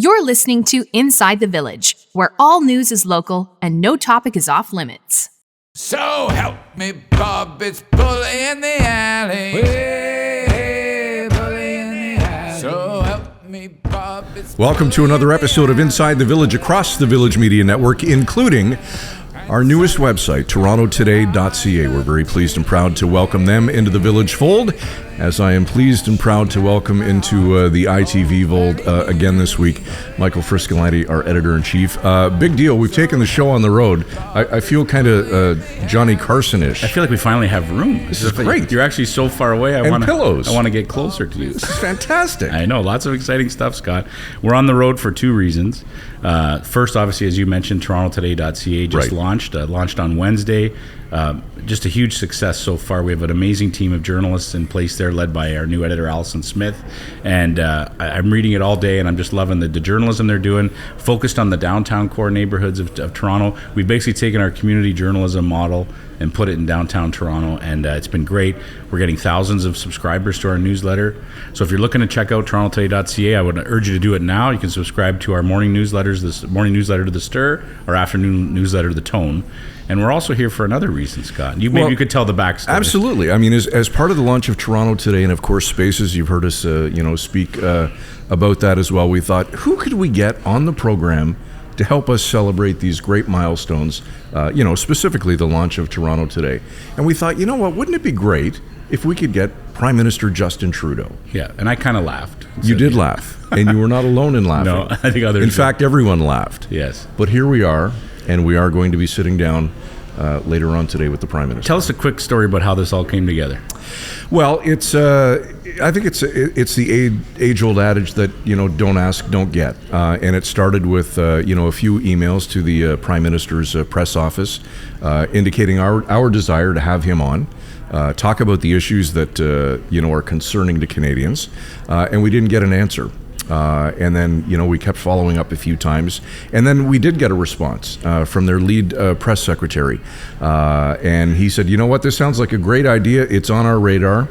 You're listening to Inside the Village, where all news is local and no topic is off limits. So help me, Bob, it's bully in the alley. Hey, bully in the alley. So help me, Bob, it's Welcome to another episode of Inside the Village across the Village Media Network, including our newest website, torontotoday.ca. We're very pleased and proud to welcome them into the Village fold, as I am pleased and proud to welcome into the ITV fold again this week, Michael Friscolanti, our editor-in-chief. Big deal. We've taken the show on the road. I feel kind of Johnny Carson-ish. I feel like we finally have room. This is great. You're actually so far away. Pillows. I want to get closer to you. This is fantastic. I know. Lots of exciting stuff, Scott. We're on the road for two reasons. First, obviously, as you mentioned, torontotoday.ca just launched on Wednesday. Just a huge success so far. We have an amazing team of journalists in place there, led by our new editor, Alison Smith. And I'm reading it all day, and I'm just loving the journalism they're doing, focused on the downtown core neighborhoods of Toronto. We've basically taken our community journalism model and put it in downtown Toronto, and it's been great. We're getting thousands of subscribers to our newsletter. So if you're looking to check out torontotoday.ca, I would urge you to do it now. You can subscribe to our morning newsletters, this morning newsletter to The Stir, our afternoon newsletter to The Tone. And we're also here for another reason, Scott. Maybe you could tell the backstory. Absolutely. I mean, as part of the launch of Toronto Today, and of course Spaces, you've heard us, speak about that as well. We thought, who could we get on the program to help us celebrate these great milestones? Specifically the launch of Toronto Today. And we thought, you know what? Wouldn't it be great if we could get Prime Minister Justin Trudeau? Yeah, and I kind of laughed. You did laugh, and you were not alone in laughing. No, I think others. In fact, everyone laughed. Yes. But here we are. And we are going to be sitting down later on today with the Prime Minister. Tell us a quick story about how this all came together. Well, it's I think it's the age-old adage that don't ask, don't get, and it started with a few emails to the Prime Minister's press office indicating our desire to have him on. Talk about the issues that are concerning to Canadians, and we didn't get an answer. And then, we kept following up a few times. And then we did get a response from their lead press secretary. And he said, you know what, this sounds like a great idea. It's on our radar.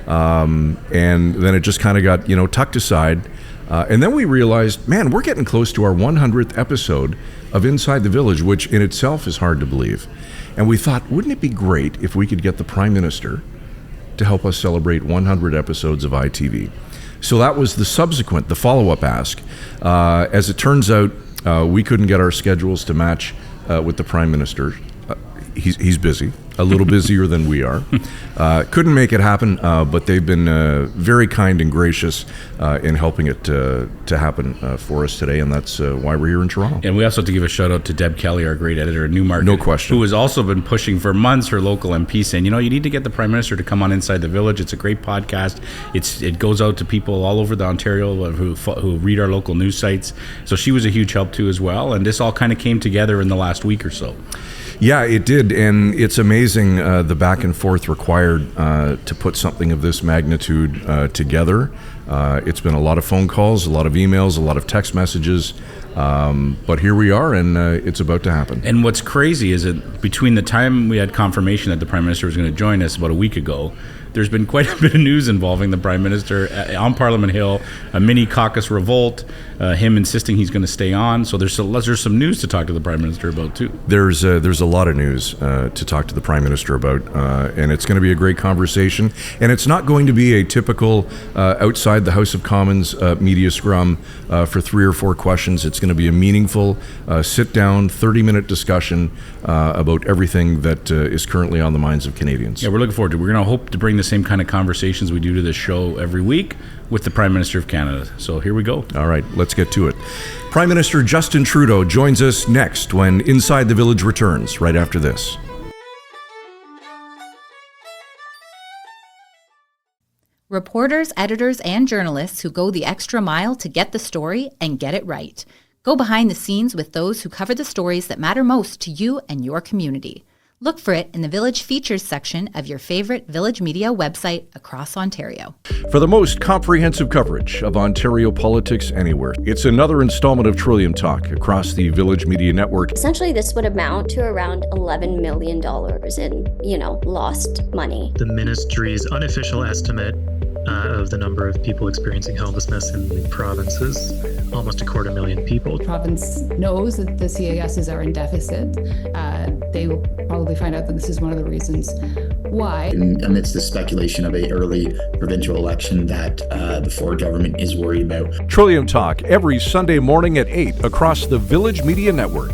And then it just kind of got, tucked aside. And then we realized, man, we're getting close to our 100th episode of Inside the Village, which in itself is hard to believe. And we thought, wouldn't it be great if we could get the Prime Minister to help us celebrate 100 episodes of ITV? So that was the follow-up ask. As it turns out, we couldn't get our schedules to match with the Prime Minister. He's busy, a little busier than we are. Couldn't make it happen, but they've been very kind and gracious in helping it to happen for us today, and that's why we're here in Toronto. And we also have to give a shout out to Deb Kelly, our great editor at Newmarket. No question. Who has also been pushing for months her local MP, saying, you need to get the Prime Minister to come on Inside the Village. It's a great podcast. It goes out to people all over the Ontario who read our local news sites. So she was a huge help too as well, and this all kind of came together in the last week or so. Yeah, it did, and it's amazing the back and forth required to put something of this magnitude together. It's been a lot of phone calls, a lot of emails, a lot of text messages, but here we are, and it's about to happen. And what's crazy is that between the time we had confirmation that the Prime Minister was going to join us about a week ago, there's been quite a bit of news involving the Prime Minister on Parliament Hill, a mini caucus revolt, him insisting he's going to stay on. So there's some news to talk to the Prime Minister about too. There's a lot of news to talk to the Prime Minister about, and it's going to be a great conversation. And it's not going to be a typical outside the House of Commons media scrum for 3 or 4 questions. It's going to be a meaningful sit-down, 30-minute discussion about everything that is currently on the minds of Canadians. Yeah, we're looking forward to it. We're going to hope to bring the same kind of conversations we do to this show every week with the Prime Minister of Canada. So here we go. All right, let's get to it. Prime Minister Justin Trudeau joins us next when Inside the Village returns, right after this. Reporters, editors, and journalists who go the extra mile to get the story and get it right. Go behind the scenes with those who cover the stories that matter most to you and your community. Look for it in the Village Features section of your favorite Village Media website across Ontario. For the most comprehensive coverage of Ontario politics anywhere, it's another installment of Trillium Talk across the Village Media Network. Essentially, this would amount to around $11 million in, lost money. The ministry's unofficial estimate of the number of people experiencing homelessness in the provinces almost 250,000 people. The province knows that the CASs are in deficit. They will probably find out that this is one of the reasons why. Amidst the speculation of an early provincial election that the Ford government is worried about. Trillium Talk every Sunday morning at 8 across the Village Media Network.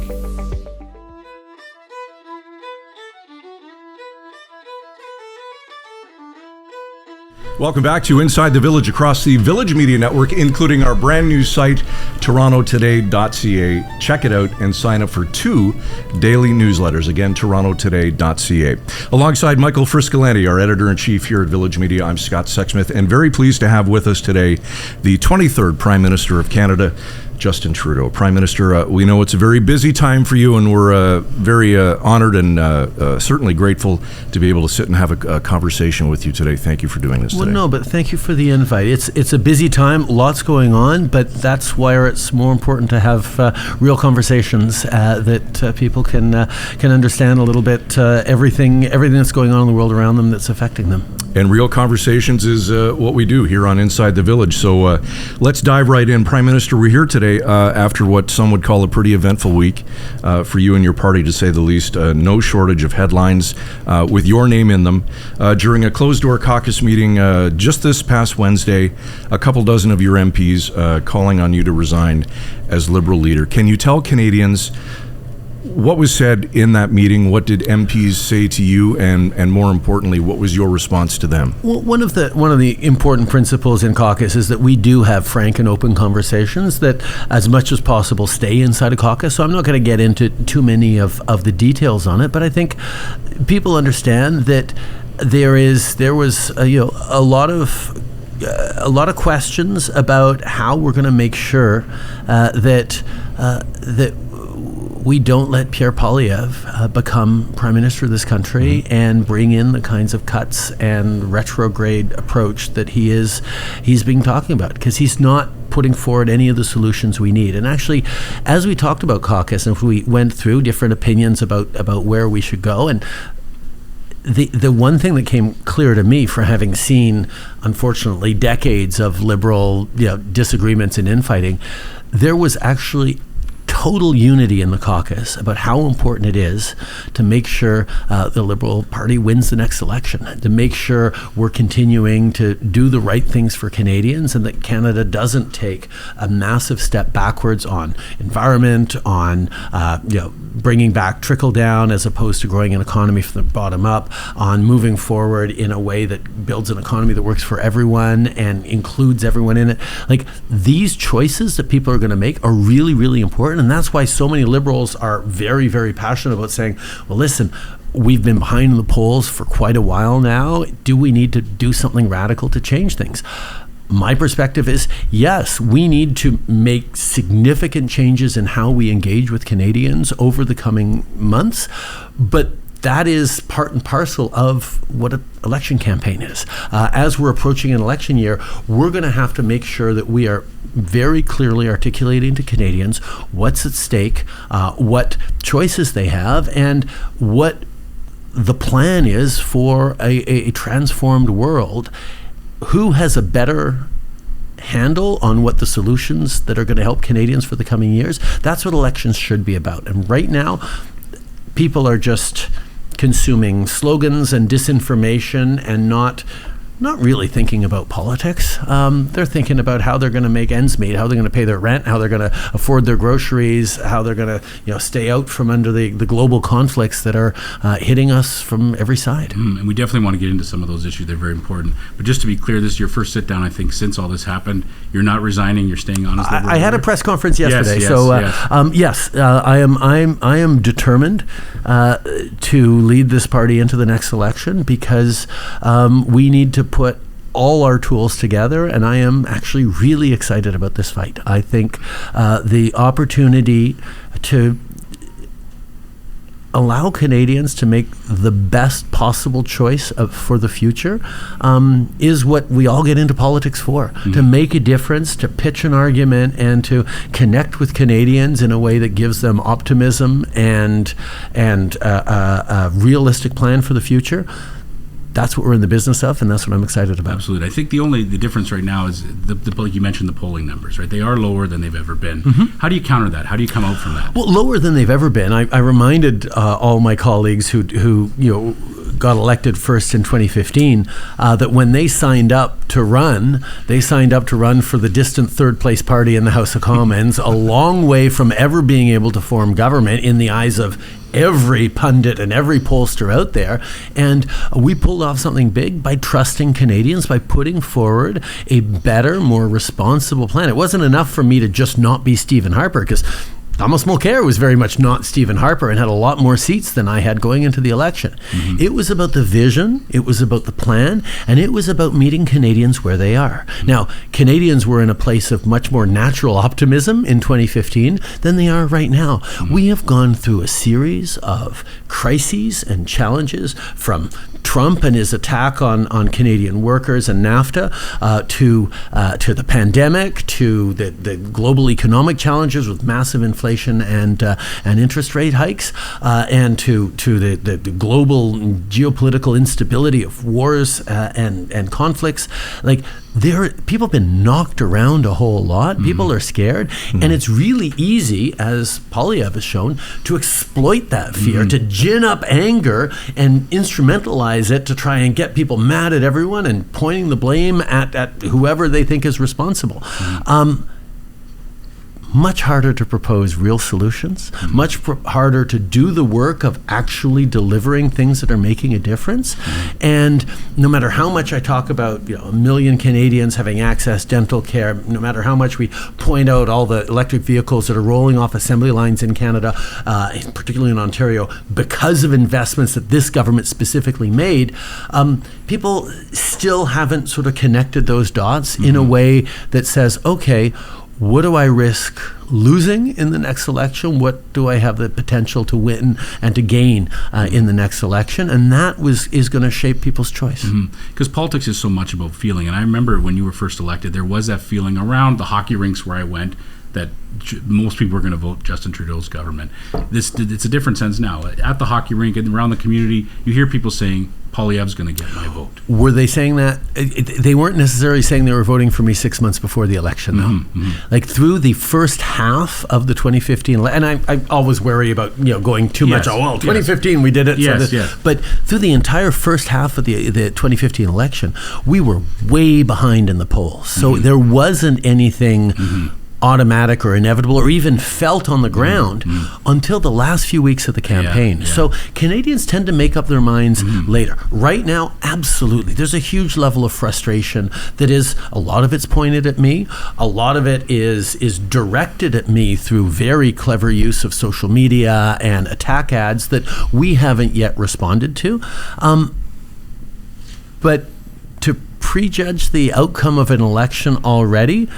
Welcome back to Inside the Village across the Village Media Network, including our brand new site, torontotoday.ca. Check it out and sign up for 2 daily newsletters. Again, torontotoday.ca. Alongside Michael Friscolanti, our editor-in-chief here at Village Media, I'm Scott Sexsmith, and very pleased to have with us today the 23rd Prime Minister of Canada, Justin Trudeau. Prime Minister, we know it's a very busy time for you, and we're very honored and certainly grateful to be able to sit and have a conversation with you today. Thank you for doing this today. Well, no, but thank you for the invite. It's a busy time, lots going on, but that's why it's more important to have real conversations that people can understand a little bit everything that's going on in the world around them that's affecting them. And real conversations is what we do here on Inside the Village. So let's dive right in. Prime Minister, we're here today after what some would call a pretty eventful week for you and your party, to say the least. No shortage of headlines with your name in them. During a closed-door caucus meeting just this past Wednesday, a couple dozen of your MPs calling on you to resign as Liberal leader. Can you tell Canadians what was said in that meeting? What did MPs say to you, and more importantly, what was your response to them? Well, one of the important principles in caucus is that we do have frank and open conversations that, as much as possible, stay inside a caucus. So I'm not going to get into too many of the details on it, but I think people understand that there was a lot of questions about how we're going to make sure that we don't let Pierre Poilievre become Prime Minister of this country and bring in the kinds of cuts and retrograde approach that he's been talking about, because he's not putting forward any of the solutions we need. And actually, as we talked about caucus, and we went through different opinions about where we should go, and the one thing that came clear to me, for having seen, unfortunately, decades of Liberal disagreements and infighting, there was actually total unity in the caucus about how important it is to make sure the Liberal Party wins the next election, to make sure we're continuing to do the right things for Canadians, and that Canada doesn't take a massive step backwards on environment, on bringing back trickle down as opposed to growing an economy from the bottom up, on moving forward in a way that builds an economy that works for everyone and includes everyone in it. Like, these choices that people are going to make are really, really important. And that's why so many Liberals are very, very passionate about saying, well, listen, we've been behind the polls for quite a while now. Do we need to do something radical to change things? My perspective is, yes, we need to make significant changes in how we engage with Canadians over the coming months, but that is part and parcel of what an election campaign is. As we're approaching an election year, we're going to have to make sure that we are very clearly articulating to Canadians what's at stake, what choices they have, and what the plan is for a transformed world. Who has a better handle on what the solutions that are going to help Canadians for the coming years? That's what elections should be about. And right now, people are just consuming slogans and disinformation and not really thinking about politics. They're thinking about how they're going to make ends meet, how they're going to pay their rent, how they're going to afford their groceries, how they're going to stay out from under the global conflicts that are hitting us from every side. And we definitely want to get into some of those issues. They're very important. But just to be clear, this is your first sit down, I think, since all this happened. You're not resigning. You're staying on as Liberal I had a press conference yesterday. Yes. I am determined to lead this party into the next election, because we need to put all our tools together, and I am actually really excited about this fight. I think the opportunity to allow Canadians to make the best possible choice for the future is what we all get into politics for, to make a difference, to pitch an argument, and to connect with Canadians in a way that gives them optimism and a realistic plan for the future. that's what we're in the business of, and that's what I'm excited about. Absolutely. I think the difference right now is like you mentioned, the polling numbers, right? They are lower than they've ever been. How do you counter that? How do you come out from that? Well, lower than they've ever been. I reminded all my colleagues who got elected first in 2015 that when they signed up to run for the distant third place party in the House of Commons, a long way from ever being able to form government in the eyes of every pundit and every pollster out there. And we pulled off something big by trusting Canadians, by putting forward a better, more responsible plan. It wasn't enough for me to just not be Stephen Harper, because Thomas Mulcair was very much not Stephen Harper and had a lot more seats than I had going into the election. It was about the vision, it was about the plan, and it was about meeting Canadians where they are. Now, Canadians were in a place of much more natural optimism in 2015 than they are right now. We have gone through a series of crises and challenges, from Trump and his attack on Canadian workers and NAFTA, to the pandemic, to the global economic challenges with massive inflation and interest rate hikes, and to the global geopolitical instability of wars and conflicts. Like, people have been knocked around a whole lot. People are scared, and it's really easy, as Polyev has shown, to exploit that fear, to gin up anger and instrumentalize it to try and get people mad at everyone and pointing the blame at whoever they think is responsible. Much harder to propose real solutions, much harder to do the work of actually delivering things that are making a difference. And no matter how much I talk about 1 million Canadians having access to dental care, no matter how much we point out all the electric vehicles that are rolling off assembly lines in Canada, particularly in Ontario, because of investments that this government specifically made, people still haven't sort of connected those dots in a way that says, okay, what do I risk losing in the next election? What do I have the potential to win and to gain in the next election? And that is going to shape people's choice. Because politics is so much about feeling. And I remember when you were first elected, there was that feeling around the hockey rinks where I went that most people were going to vote Justin Trudeau's government. It's a different sense now. At the hockey rink and around the community, you hear people saying, Poilievre's going to get my vote. Were they saying that? They weren't necessarily saying they were voting for me 6 months before the election, though. Like, through the first half of the 2015, and I always worry about going too much. 2015 we did it. But through the entire first half of the 2015 election, we were way behind in the polls. So there wasn't anything automatic or inevitable or even felt on the ground until the last few weeks of the campaign. So Canadians tend to make up their minds later. Right now, absolutely. There's a huge level of frustration that is, a lot of it's pointed at me. A lot of it is directed at me through very clever use of social media and attack ads that we haven't yet responded to. But to prejudge the outcome of an election already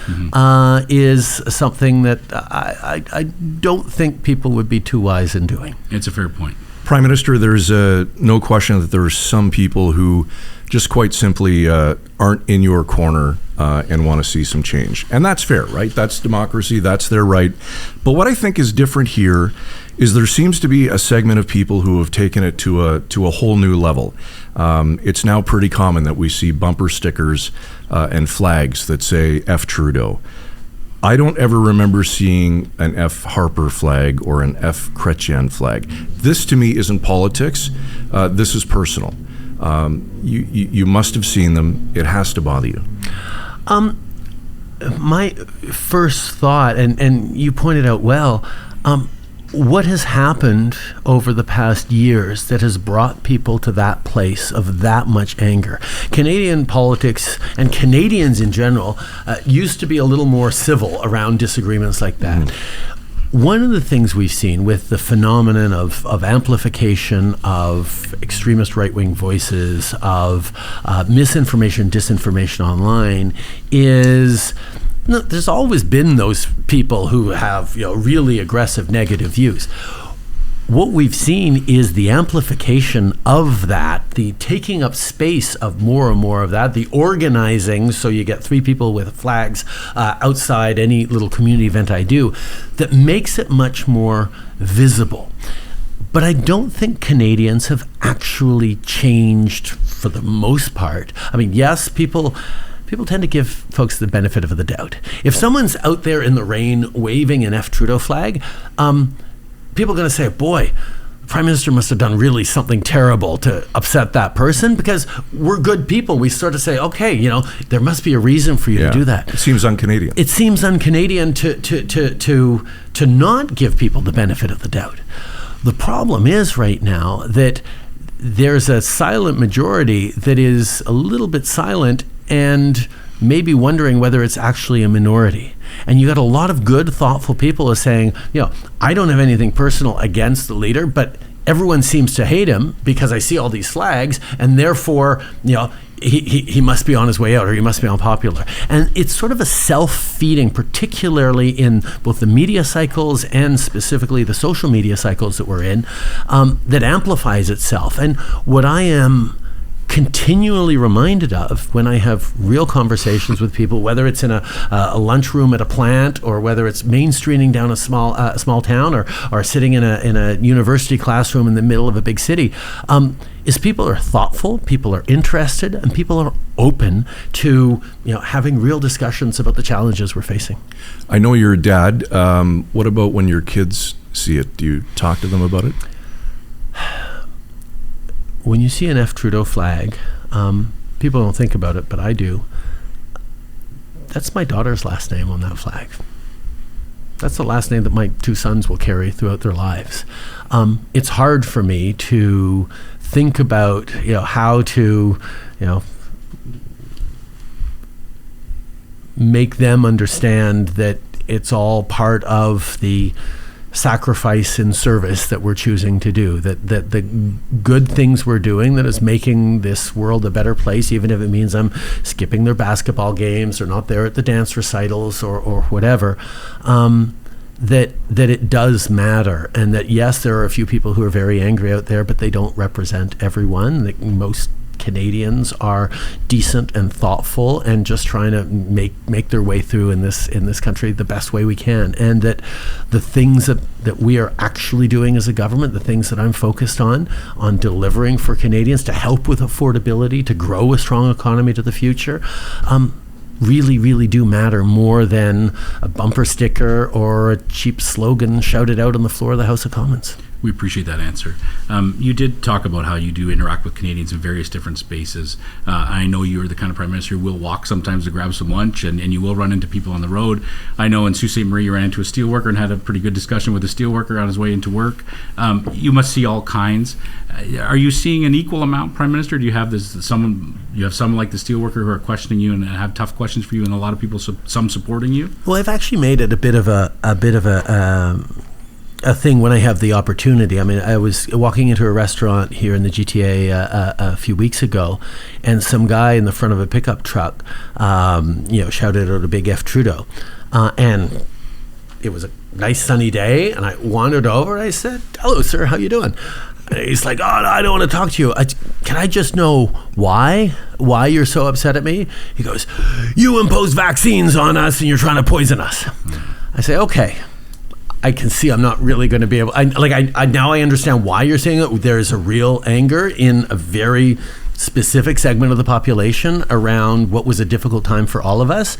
is something that I don't think people would be too wise in doing. It's a fair point. Prime Minister, there's no question that there are some people who just quite simply aren't in your corner and want to see some change. And that's fair, right? That's democracy. That's their right. But what I think is different here is there seems to be a segment of people who have taken it to a whole new level. It's now pretty common that we see bumper stickers and flags that say F Trudeau. I don't ever remember seeing an F Harper flag or an F Chrétien flag. This to me isn't politics. This is personal. You must have seen them. It has to bother you. My first thought, and you pointed out well, what has happened over the past years that has brought people to that place of that much anger? Canadian politics and Canadians in general used to be a little more civil around disagreements like that. One of the things we've seen with the phenomenon of amplification of extremist right-wing voices, of misinformation, disinformation online is... No, there's always been those people who have really aggressive negative views. What we've seen is the amplification of that, the taking up space of more and more of that, the organizing, so you get 3 people with flags outside any little community event I do, that makes it much more visible. But I don't think Canadians have actually changed for the most part. I mean, yes, people tend to give folks the benefit of the doubt. If someone's out there in the rain waving an F. Trudeau flag, people are going to say, boy, the Prime Minister must have done really something terrible to upset that person, because we're good people. We sort of say, okay, there must be a reason for you to do that. It seems un-Canadian. It seems un-Canadian to not give people the benefit of the doubt. The problem is right now that there's a silent majority that is a little bit silent and maybe wondering whether it's actually a minority. And you got a lot of good, thoughtful people are saying, I don't have anything personal against the leader, but everyone seems to hate him because I see all these flags, and therefore, he must be on his way out, or he must be unpopular. And it's sort of a self-feeding, particularly in both the media cycles and specifically the social media cycles that we're in, that amplifies itself. And what I am continually reminded of when I have real conversations with people, whether it's in a lunchroom at a plant, or whether it's mainstreaming down a small town, or sitting in a university classroom in the middle of a big city, is people are thoughtful, people are interested, and people are open to having real discussions about the challenges we're facing. I know you're a dad. What about when your kids see it? Do you talk to them about it? When you see an F. Trudeau flag, people don't think about it, but I do. That's my daughter's last name on that flag. That's the last name that my two sons will carry throughout their lives. It's hard for me to think about, how to, make them understand that it's all part of the sacrifice and service that we're choosing to do, that the good things we're doing that is making this world a better place, even if it means I'm skipping their basketball games or not there at the dance recitals or whatever, that it does matter. And that, yes, there are a few people who are very angry out there, but they don't represent everyone. That most Canadians are decent and thoughtful and just trying to make their way through in this country the best way we can, and that the things that we are actually doing as a government, the things that I'm focused on delivering for Canadians to help with affordability, to grow a strong economy to the future, really, really do matter more than a bumper sticker or a cheap slogan shouted out on the floor of the House of Commons. We appreciate that answer. You did talk about how you do interact with Canadians in various different spaces. I know you're the kind of Prime Minister who will walk sometimes to grab some lunch, and you will run into people on the road. I know in Sault Ste. Marie you ran into a steelworker and had a pretty good discussion with a steelworker on his way into work. You must see all kinds. Are you seeing an equal amount, Prime Minister? Do you have someone like the steelworker who are questioning you and have tough questions for you, and a lot of people, some supporting you? Well, I've actually made it a bit of a thing when I have the opportunity. I mean, I was walking into a restaurant here in the GTA a few weeks ago, and some guy in the front of a pickup truck, shouted out a big F. Trudeau, and it was a nice sunny day, and I wandered over and I said, "Hello, sir, how you doing?" And he's like, "Oh, no, I don't want to talk to you. Can I just know why you're so upset at me?" He goes, "You impose vaccines on us and you're trying to poison us." I say, "Okay, I can see I'm not really going to be able." Now I understand why you're saying it. There is a real anger in a very specific segment of the population around what was a difficult time for all of us.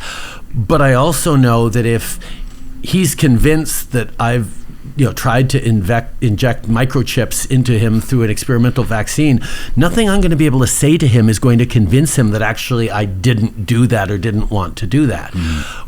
But I also know that if he's convinced that I've tried to inject microchips into him through an experimental vaccine, nothing I'm going to be able to say to him is going to convince him that actually I didn't do that or didn't want to do that.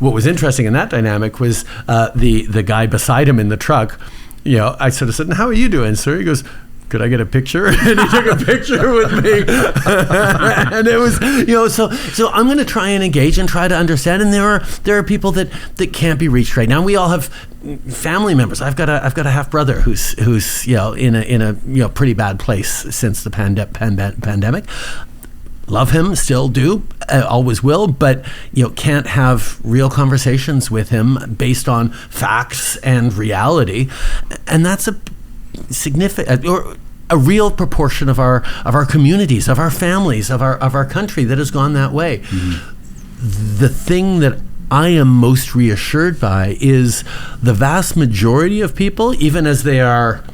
What was interesting in that dynamic was the guy beside him in the truck. I sort of said, "How are you doing, sir?" He goes, "Could I get a picture?" And he took a picture with me. And it was, so I'm going to try and engage and try to understand. And there are people that can't be reached right now. We all have family members. I've got a half brother who's in a pretty bad place since the pandemic. Love him, still do, always will, but can't have real conversations with him based on facts and reality. And that's a significant or a real proportion of our communities, of our families, of our country that has gone that way. The thing that I am most reassured by is the vast majority of people, even as they are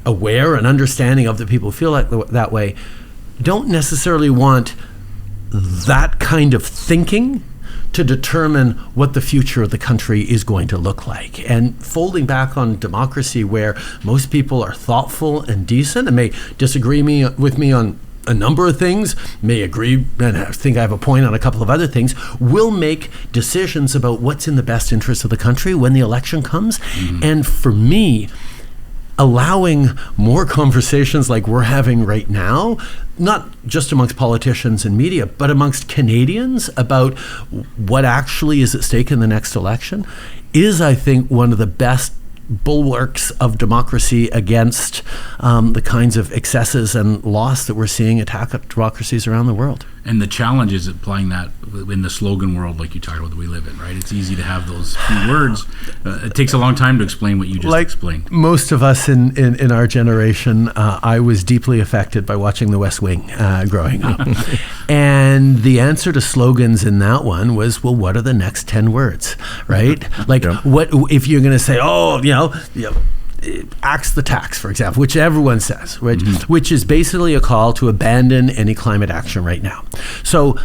aware and understanding of the people who feel like that way don't necessarily want that kind of thinking to determine what the future of the country is going to look like. And folding back on democracy, where most people are thoughtful and decent and may disagree with me on a number of things, may agree and I think I have a point on a couple of other things, will make decisions about what's in the best interest of the country when the election comes. And for me, allowing more conversations like we're having right now, not just amongst politicians and media, but amongst Canadians about what actually is at stake in the next election, is, I think, one of the best bulwarks of democracy against the kinds of excesses and loss that we're seeing attack democracies around the world. And the challenge is applying that in the slogan world, like you talked about, that we live in, right? It's easy to have those few words. It takes a long time to explain what you just explained. Most of us in our generation, I was deeply affected by watching The West Wing growing up. And the answer to slogans in that one was, well, what are the next 10 words, right? Like, what if you're going to say, axe the tax, for example, which everyone says, right? Which is basically a call to abandon any climate action right now. So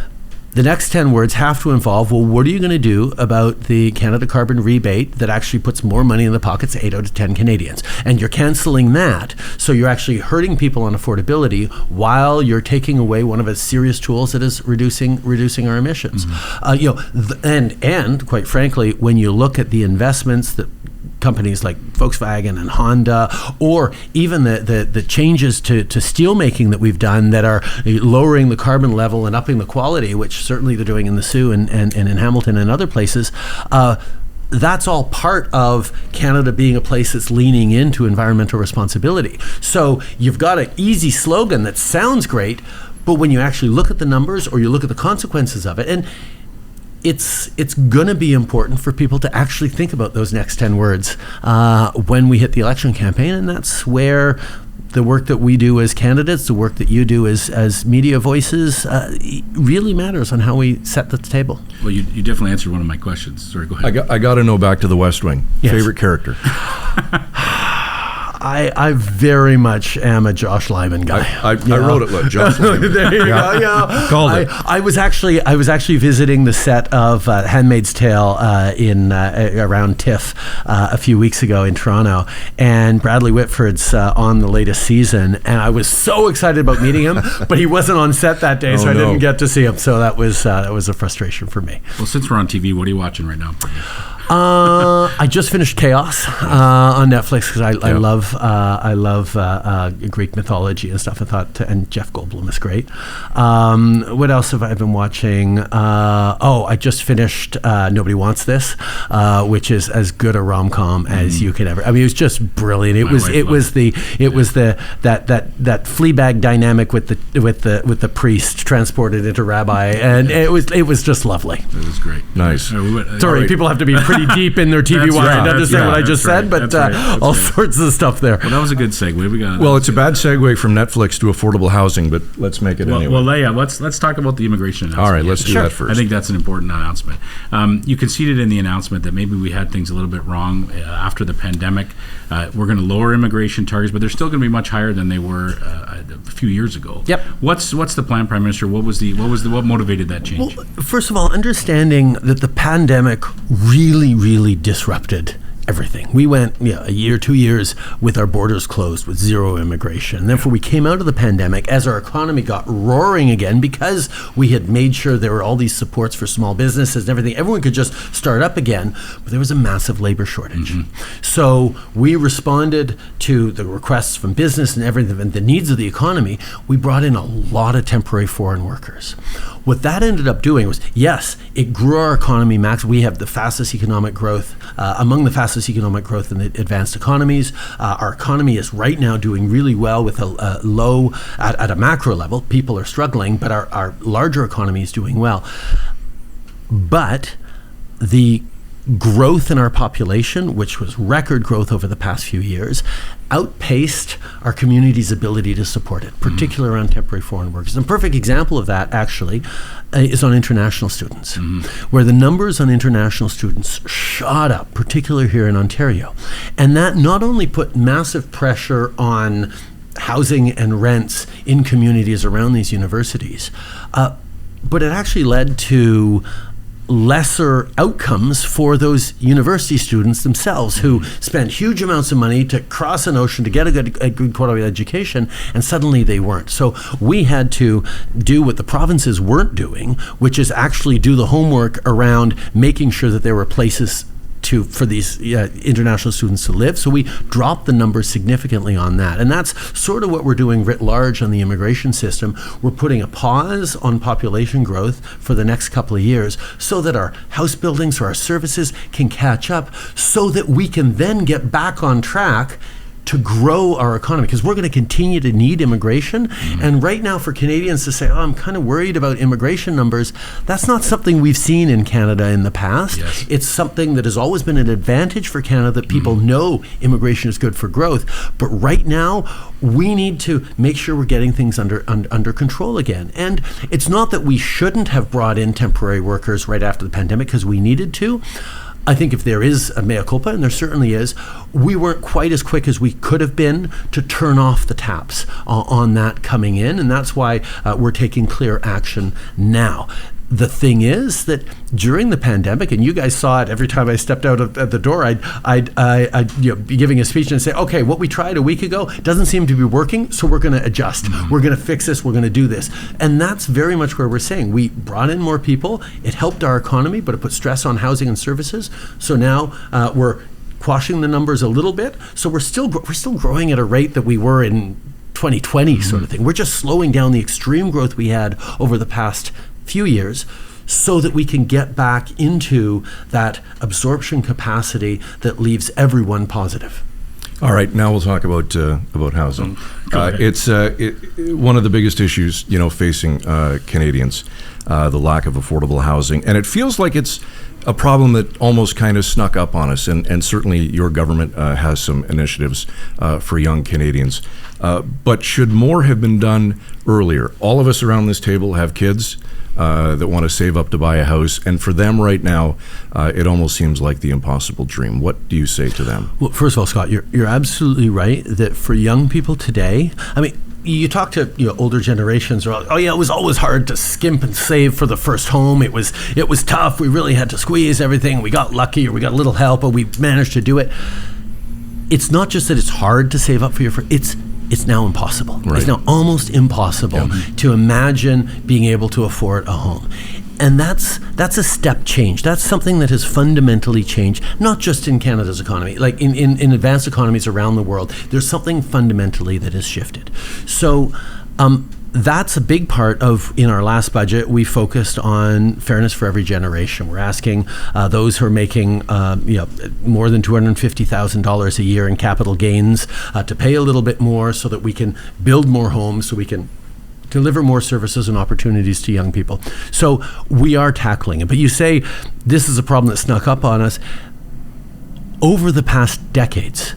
the next 10 words have to involve, well, what are you going to do about the Canada carbon rebate that actually puts more money in the pockets of 8 out of 10 Canadians? And you're cancelling that, so you're actually hurting people on affordability while you're taking away one of its serious tools that is reducing our emissions. And quite frankly, when you look at the investments that companies like Volkswagen and Honda, or even the changes to steel making that we've done that are lowering the carbon level and upping the quality, which certainly they're doing in the Sioux and in Hamilton and other places, that's all part of Canada being a place that's leaning into environmental responsibility. So you've got an easy slogan that sounds great, but when you actually look at the numbers or you look at the consequences of it, and it's going to be important for people to actually think about those next 10 words when we hit the election campaign. And that's where the work that we do as candidates, the work that you do as media voices, really matters on how we set the table. Well, you definitely answered one of my questions. Sorry, go ahead. I got to know, back to the West Wing. Yes. Favorite character? I very much am a Josh Lyman guy. I wrote it, look, Josh Lyman. There you go. Yeah. Called it. I was actually visiting the set of Handmaid's Tale in around TIFF a few weeks ago in Toronto, and Bradley Whitford's on the latest season, and I was so excited about meeting him, but he wasn't on set that day, so I didn't get to see him. So that was a frustration for me. Well, since we're on TV, what are you watching right now? I just finished Chaos on Netflix because I love Greek mythology and stuff. I thought, and Jeff Goldblum is great. What else have I been watching? I just finished Nobody Wants This, which is as good a rom-com as you can ever. I mean, it was just brilliant. It was that Fleabag dynamic with the priest transported into rabbi, and it was just lovely. It was great. Nice. Sorry, people have to be pretty deep in their TV watch to understand what I just said, but all sorts of stuff there. Well, that was a good segue. We got. Well, it's a bad segue from Netflix to affordable housing, but let's make it anyway. Well, Leia, let's talk about the immigration announcement. All right, let's do that first. I think that's an important announcement. You conceded in the announcement that maybe we had things a little bit wrong after the pandemic. We're going to lower immigration targets, but they're still going to be much higher than they were a few years ago. Yep. What's the plan, Prime Minister? What motivated that change? Well, first of all, understanding that the pandemic really disrupted everything. We went a year, 2 years with our borders closed with zero immigration. And therefore we came out of the pandemic as our economy got roaring again, because we had made sure there were all these supports for small businesses and everything. Everyone could just start up again, but there was a massive labor shortage. So we responded to the requests from business and everything and the needs of the economy. We brought in a lot of temporary foreign workers. What that ended up doing was, yes, it grew our economy max. We have the fastest economic growth, among the fastest economic growth in the advanced economies. Our economy is right now doing really well with a low, at a macro level, people are struggling, but our larger economy is doing well. But the growth in our population, which was record growth over the past few years, outpaced our community's ability to support it, particularly around temporary foreign workers. And a perfect example of that, actually, is on international students, where the numbers on international students shot up, particularly here in Ontario. And that not only put massive pressure on housing and rents in communities around these universities, but it actually led to lesser outcomes for those university students themselves who spent huge amounts of money to cross an ocean to get a good quality education, and suddenly they weren't. So we had to do what the provinces weren't doing, which is actually do the homework around making sure that there were places for these international students to live. So we dropped the numbers significantly on that. And that's sort of what we're doing writ large on the immigration system. We're putting a pause on population growth for the next couple of years so that our house buildings or our services can catch up, so that we can then get back on track to grow our economy, because we're going to continue to need immigration. And right now, for Canadians to say, oh, I'm kind of worried about immigration numbers, that's not something we've seen in Canada in the past. Yes. It's something that has always been an advantage for Canada, that people know immigration is good for growth. But right now, we need to make sure we're getting things under control again. And it's not that we shouldn't have brought in temporary workers right after the pandemic, because we needed to. I think if there is a mea culpa, and there certainly is, we weren't quite as quick as we could have been to turn off the taps on that coming in, and that's why we're taking clear action now. The thing is that during the pandemic, and you guys saw it every time I stepped out at the door, I'd be giving a speech and say, okay, what we tried a week ago doesn't seem to be working, so we're going to adjust. We're going to fix this. We're going to do this. And that's very much where we're saying. We brought in more people. It helped our economy, but it put stress on housing and services. So now we're quashing the numbers a little bit. So we're still growing at a rate that we were in 2020 sort of thing. We're just slowing down the extreme growth we had over the past few years, so that we can get back into that absorption capacity that leaves everyone positive. All right, now we'll talk about housing. It's one of the biggest issues, facing Canadians, the lack of affordable housing, and it feels like it's a problem that almost kind of snuck up on us. And certainly your government has some initiatives for young Canadians, but should more have been done earlier? All of us around this table have kids that want to save up to buy a house, and for them right now, it almost seems like the impossible dream. What do you say to them? Well, first of all, Scott, you're absolutely right that for young people today, I mean, you talk to older generations, or it was always hard to skimp and save for the first home. It was tough. We really had to squeeze everything. We got lucky, or we got a little help, but we managed to do it. It's not just that it's hard to save up for your first. It's now impossible. Right. It's now almost impossible to imagine being able to afford a home. And that's a step change. That's something that has fundamentally changed, not just in Canada's economy, like in advanced economies around the world. There's something fundamentally that has shifted. So that's a big part of, in our last budget, we focused on fairness for every generation. We're asking those who are making more than $250,000 a year in capital gains to pay a little bit more, so that we can build more homes, so we can deliver more services and opportunities to young people. So we are tackling it. But you say this is a problem that snuck up on us. Over the past decades,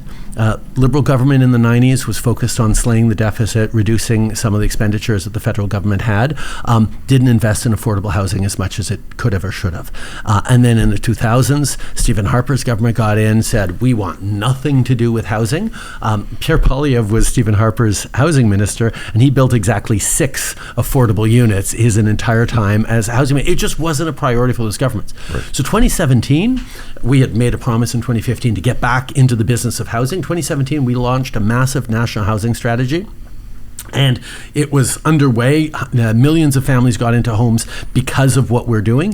Liberal government in the 90s was focused on slaying the deficit, reducing some of the expenditures that the federal government had, didn't invest in affordable housing as much as it could have or should have. And then in the 2000s, Stephen Harper's government got in, said, we want nothing to do with housing. Pierre Poilievre was Stephen Harper's housing minister, and he built exactly 6 affordable units his entire time as housing minister. It just wasn't a priority for those governments. Right. So 2017, we had made a promise in 2015 to get back into the business of housing. 2017, we launched a massive national housing strategy, and it was underway. Millions of families got into homes because of what we're doing.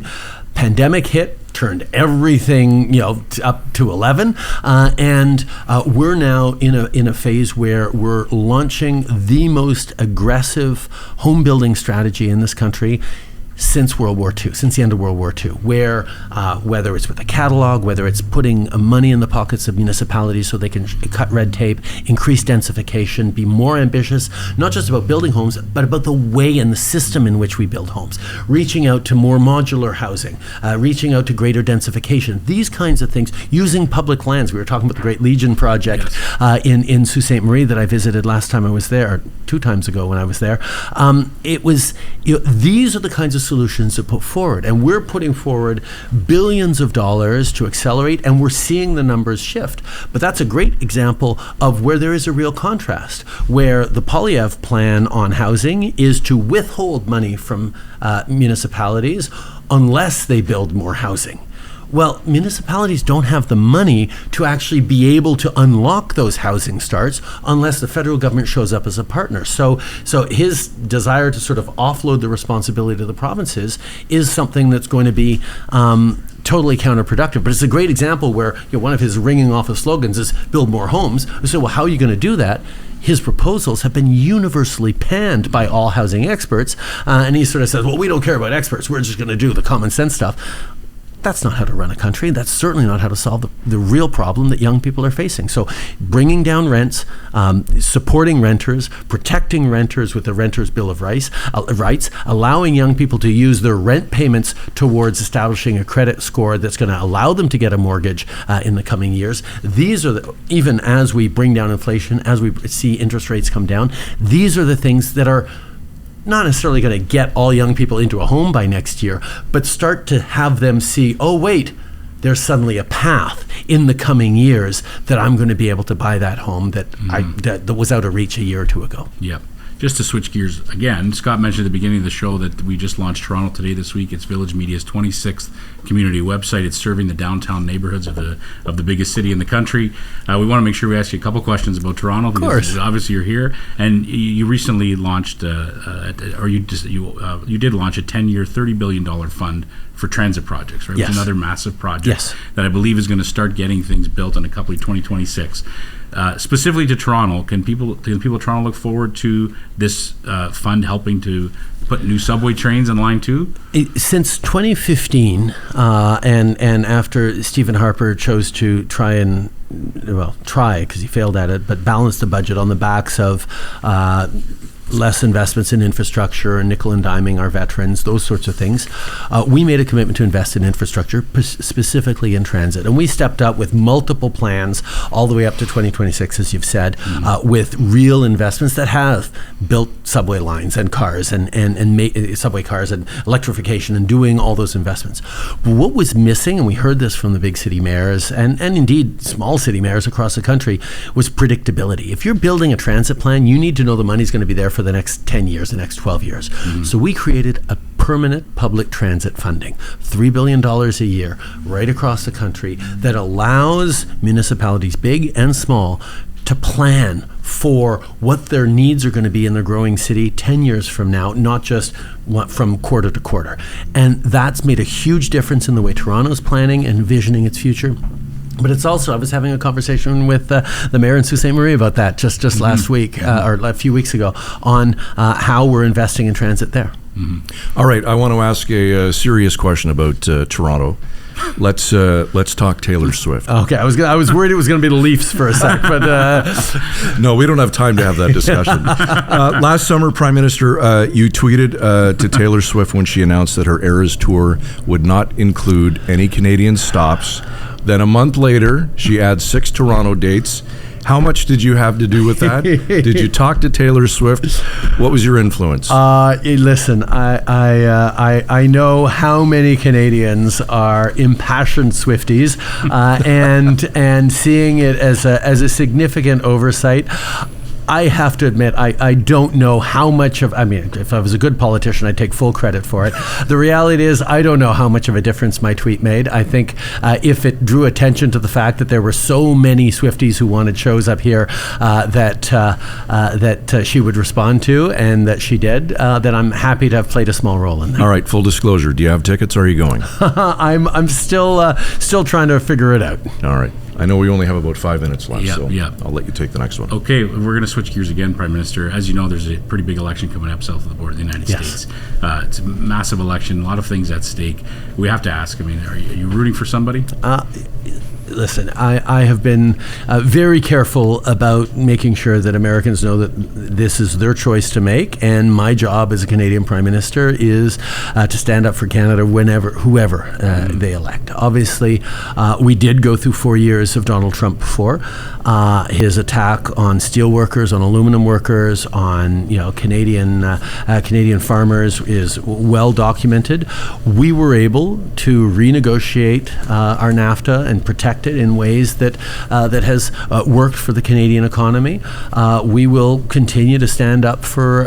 Pandemic hit, turned everything up to 11, and we're now in a phase where we're launching the most aggressive home building strategy in this country since World War II, since the end of World War II, where whether it's with a catalog, whether it's putting money in the pockets of municipalities so they can cut red tape, increase densification, be more ambitious, not just about building homes, but about the way and the system in which we build homes, reaching out to more modular housing, reaching out to greater densification, these kinds of things, using public lands. We were talking about the Great Legion project in Sault Ste. Marie that I visited last time I was there, or 2 times ago when I was there. It was, these are the kinds of solutions to put forward, and we're putting forward billions of dollars to accelerate, and we're seeing the numbers shift. But that's a great example of where there is a real contrast, where the Poilievre plan on housing is to withhold money from municipalities unless they build more housing. Well, municipalities don't have the money to actually be able to unlock those housing starts unless the federal government shows up as a partner. So his desire to sort of offload the responsibility to the provinces is something that's going to be totally counterproductive. But it's a great example where one of his ringing off of slogans is build more homes. We say, well, how are you going to do that? His proposals have been universally panned by all housing experts. And he sort of says, well, we don't care about experts. We're just going to do the common sense stuff. That's not how to run a country. That's certainly not how to solve the real problem that young people are facing. So bringing down rents, supporting renters, protecting renters with the Renters' Bill of Rights, allowing young people to use their rent payments towards establishing a credit score that's going to allow them to get a mortgage in the coming years. These are, even as we bring down inflation, as we see interest rates come down, these are the things that are not necessarily going to get all young people into a home by next year, but start to have them see, oh, wait, there's suddenly a path in the coming years that I'm going to be able to buy that home that that was out of reach a year or 2 ago. Yep. Just to switch gears again, Scott mentioned at the beginning of the show that we just launched Toronto Today this week. It's Village Media's 26th community website. It's serving the downtown neighborhoods of the biggest city in the country. We want to make sure we ask you a couple questions about Toronto. Of course. Obviously, you're here, and you recently launched, you did launch a 10-year, $30 billion fund for transit projects, right? Yes. Which is another massive project that I believe is going to start getting things built in a couple of 2026. Specifically to Toronto, can people of Toronto look forward to this fund helping to put new subway trains in Line 2? Since 2015, and after Stephen Harper chose to try because he failed at it, but balance the budget on the backs of less investments in infrastructure and nickel and diming our veterans, those sorts of things. We made a commitment to invest in infrastructure, specifically in transit. And we stepped up with multiple plans all the way up to 2026, as you've said, with real investments that have built subway lines and cars and subway cars and electrification and doing all those investments. But what was missing, and we heard this from the big city mayors and indeed small city mayors across the country, was predictability. If you're building a transit plan, you need to know the money's going to be there for the next 10 years, the next 12 years. So we created a permanent public transit funding, $3 billion a year, right across the country, that allows municipalities, big and small, to plan for what their needs are going to be in their growing city 10 years from now, not just from quarter to quarter. And that's made a huge difference in the way Toronto's planning and envisioning its future. But it's also, I was having a conversation with the mayor in Sault Ste. Marie about that just last week, or a few weeks ago, on how we're investing in transit there. All right, I want to ask a serious question about Toronto. Let's talk Taylor Swift. Okay, I was worried it was going to be the Leafs for a sec, but no, we don't have time to have that discussion. Last summer, Prime Minister, you tweeted to Taylor Swift when she announced that her Eras tour would not include any Canadian stops. Then a month later, she adds 6 Toronto dates. How much did you have to do with that? Did you talk to Taylor Swift? What was your influence? Listen, I know how many Canadians are impassioned Swifties, and seeing it as a significant oversight. I have to admit, I don't know how much of, if I was a good politician, I'd take full credit for it. The reality is, I don't know how much of a difference my tweet made. I think if it drew attention to the fact that there were so many Swifties who wanted shows up here that she would respond to, and that she did, then I'm happy to have played a small role in that. All right, full disclosure, do you have tickets or are you going? I'm still trying to figure it out. All right. I know we only have about 5 minutes left, Yeah, so yeah. I'll let you take the next one. Okay, we're going to switch gears again, Prime Minister. As you know, there's a pretty big election coming up south of the border of the United States. It's a massive election, a lot of things at stake. We have to ask, I mean, are you rooting for somebody? Listen, I have been very careful about making sure that Americans know that this is their choice to make, and my job as a Canadian Prime Minister is to stand up for Canada whoever they elect. Obviously, we did go through 4 years of Donald Trump before. His attack on steel workers, on aluminum workers, on Canadian farmers is well documented. We were able to renegotiate our NAFTA and protect it in ways that has worked for the Canadian economy. We will continue to stand up for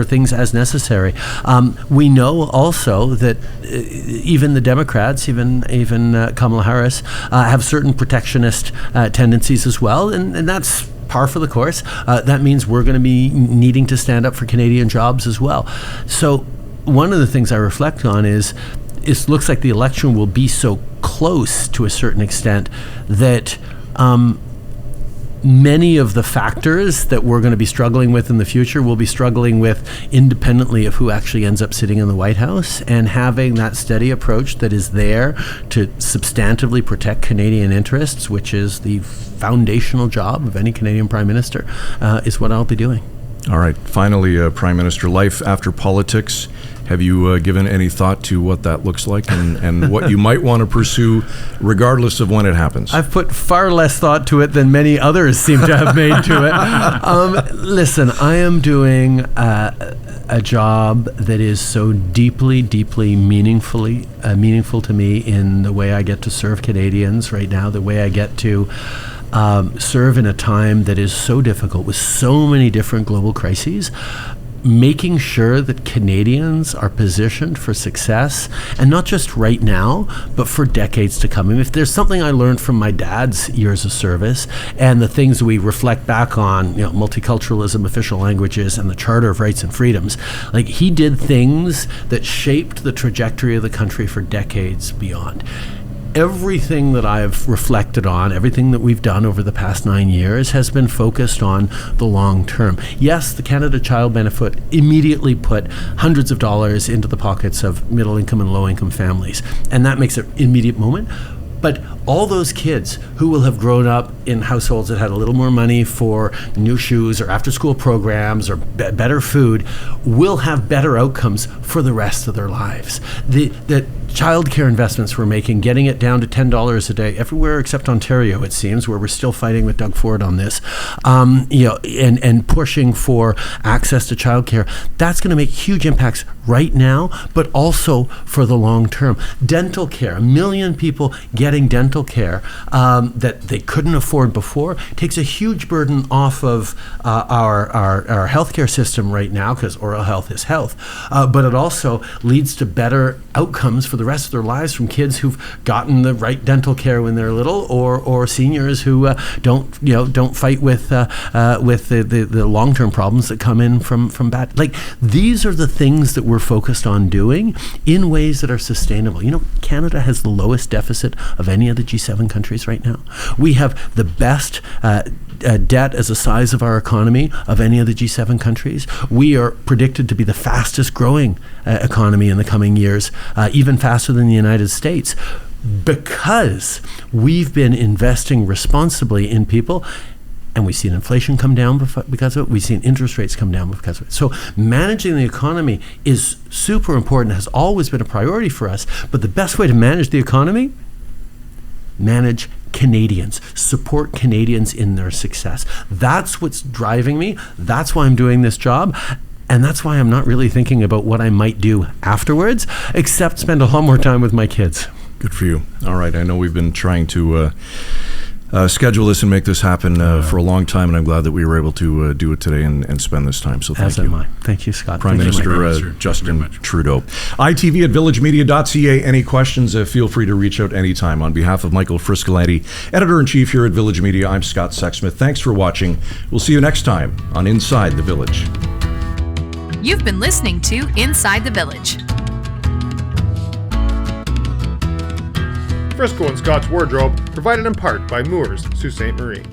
things as necessary. We know also that even the Democrats, even Kamala Harris, have certain protectionist tendencies as well, and that's par for the course. That means we're going to be needing to stand up for Canadian jobs as well. So one of the things I reflect on is it looks like the election will be so close to a certain extent that many of the factors that we're going to be struggling with in the future will be struggling with independently of who actually ends up sitting in the White House, and having that steady approach that is there to substantively protect Canadian interests, which is the foundational job of any Canadian Prime Minister, is what I'll be doing. All right. Finally, Prime Minister, life after politics. Have you given any thought to what that looks like and what you might want to pursue regardless of when it happens? I've put far less thought to it than many others seem to have made to it. Listen, I am doing a job that is so deeply meaningful to me in the way I get to serve Canadians right now, the way I get to serve in a time that is so difficult with so many different global crises. Making sure that Canadians are positioned for success, and not just right now, but for decades to come. I mean, if there's something I learned from my dad's years of service and the things we reflect back on, multiculturalism, official languages, and the Charter of Rights and Freedoms, like, he did things that shaped the trajectory of the country for decades beyond. Everything that I've reflected on, everything that we've done over the past 9 years has been focused on the long term. Yes, the Canada Child Benefit immediately put hundreds of dollars into the pockets of middle income and low income families, and that makes an immediate moment. But all those kids who will have grown up in households that had a little more money for new shoes or after-school programs or better food will have better outcomes for the rest of their lives. The childcare investments we're making, getting it down to $10 a day everywhere except Ontario, it seems, where we're still fighting with Doug Ford on this, and pushing for access to childcare, that's going to make huge impacts right now, but also for the long term. Dental care, 1 million people getting dental care that they couldn't afford before, takes a huge burden off of our healthcare system right now, because oral health is health, but it also leads to better outcomes for the rest of their lives from kids who've gotten the right dental care when they're little, or seniors who don't fight with the long-term problems that come in from bad. Like, these are the things that we're focused on doing in ways that are sustainable. Canada has the lowest deficit of any of the G7 countries right now. We have the best debt as a size of our economy of any of the G7 countries. We are predicted to be the fastest growing economy in the coming years, even faster than the United States, because we've been investing responsibly in people. And we've seen inflation come down because of it. We've seen interest rates come down because of it. So managing the economy is super important, has always been a priority for us. But the best way to manage the economy, manage Canadians, support Canadians in their success. That's what's driving me. That's why I'm doing this job. And that's why I'm not really thinking about what I might do afterwards, except spend a lot more time with my kids. Good for you. All right. I know we've been trying to schedule this and make this happen for a long time, and I'm glad that we were able to do it today and spend this time. So thank you. Am I. Thank you, Scott. Prime Minister Justin Trudeau. ITV at villagemedia.ca. Any questions, feel free to reach out anytime. On behalf of Michael Friscolanti, Editor-in-Chief here at Village Media, I'm Scott Sexsmith. Thanks for watching. We'll see you next time on Inside the Village. You've been listening to Inside the Village. Frisco and Scott's Wardrobe, provided in part by Moores, Sault Ste. Marie.